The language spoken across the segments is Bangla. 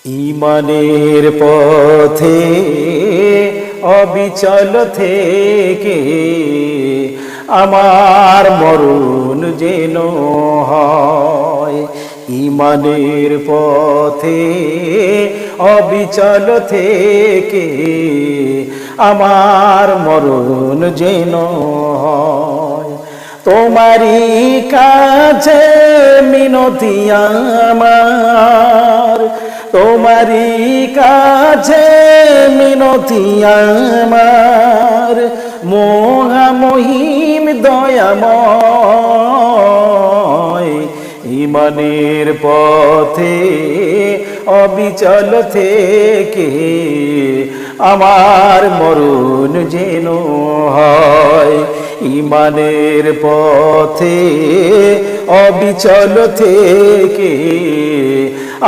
ঈমানের পথে অবিচল থেকে আমার মরণ যেন হয়। ঈমানের পথে অবিচল থেকে আমার মরণ যেন হয়। তোমারই কাছে মিনতি আমার, তোমারই কাছে মিনতি আমার, মহামহিম দয়াময়। ঈমানের পথে অবিচল থেকে আমার মরণ যেন হয়। ঈমানের পথে অবিচল থেকে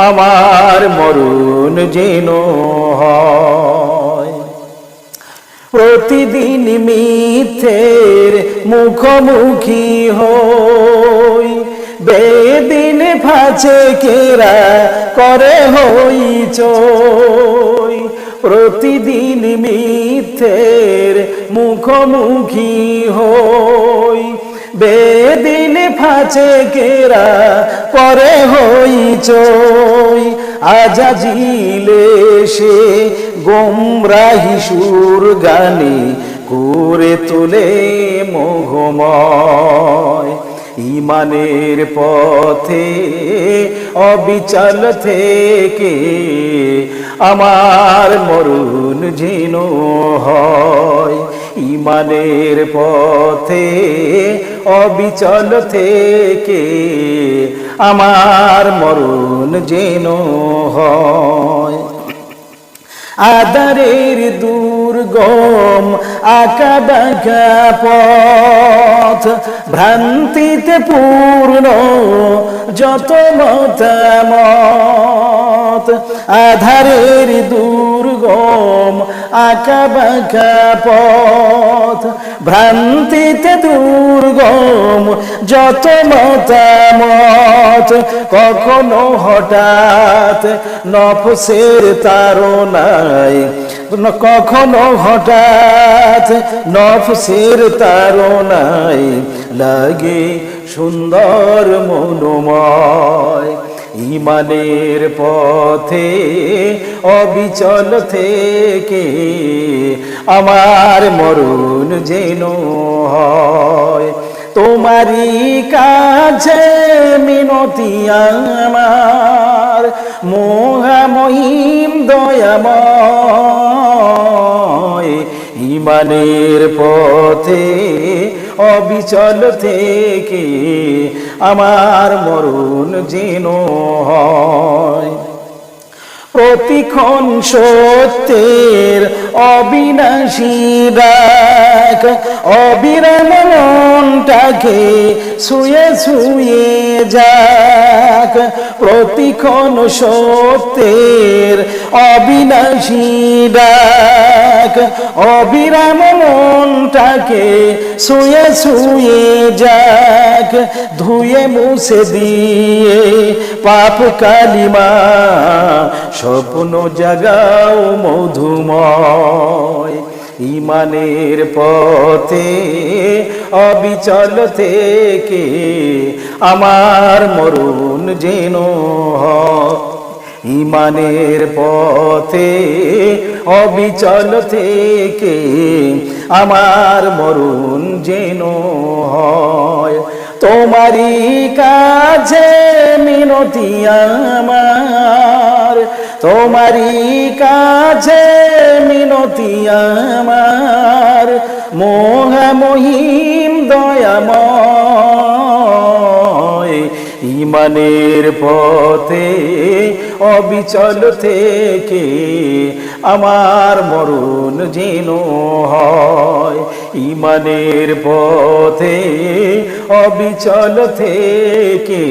আমার মরণ যেন হয়। প্রতিদিন মিথ্যের মুখোমুখি হই, বেদিন ফাঁচে কেরা করে হইচই। প্রতিদিন মিথ্যের মুখোমুখি হই, বেদিন ফাঁচে কেরা করে হইচই। আজাজিলে সে গোমরাহি সুর গানে করে তোলে মোহময়। ঈমানের পথে অবিচল থেকে আমার মরণ যেন হয়। ঈমানের পথে অবিচল থেকে আমার মরণ যেন হয়। আধারের দুর্গম আঁকা বাঁকা পথ, ভ্রান্তিতে পূর্ণ যত মতামত। আধারের দুর্গম আঁকা বাঁকা পথ, ভ্রান্তিতে দুর্গম যত মতামত। কখনো হঠাৎ নফসের তাড়নায়, কখনো হঠাৎ নফসের তাড়নায় লাগে সুন্দর মনোময়। ঈমানের পথে অবিচল থেকে আমার মরণ যেন হয়। তোমারই কাছে মিনতি আমার, মহামহিম দয়াময়। ঈমানের পথে অবিচল থেকে আমার মরণ যেন হয়। প্রতিক্ষণ সত্যের অবিনাশী ডাক, অবিরাম মনটাকে ছুঁয়ে ছুঁয়ে যাক। প্রতিক্ষণ সত্যের অবিনাশী ডাক, অবিরাম মনটাকে ছুঁয়ে ছুঁয়ে যাক। ধুয়ে মুছে দিয়ে পাপ কালিমা, স্বপ্ন জাগাও মধুময়। ঈমানের পথে অবিচল থেকে আমার মরণ যেন হয়। ঈমানের পথে অবিচল থেকে আমার মরণ যেন হয়। তোমারই কাছে মিনতি আমার, তোমারই কাছে মিনতি আমার, মহামহিম দয়াময়। ঈমানের পথে অবিচল থেকে আমার মরণ যেন হয়। ঈমানের পথে অবিচল থেকে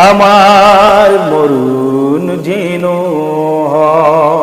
আমার মরণ যেন হয়।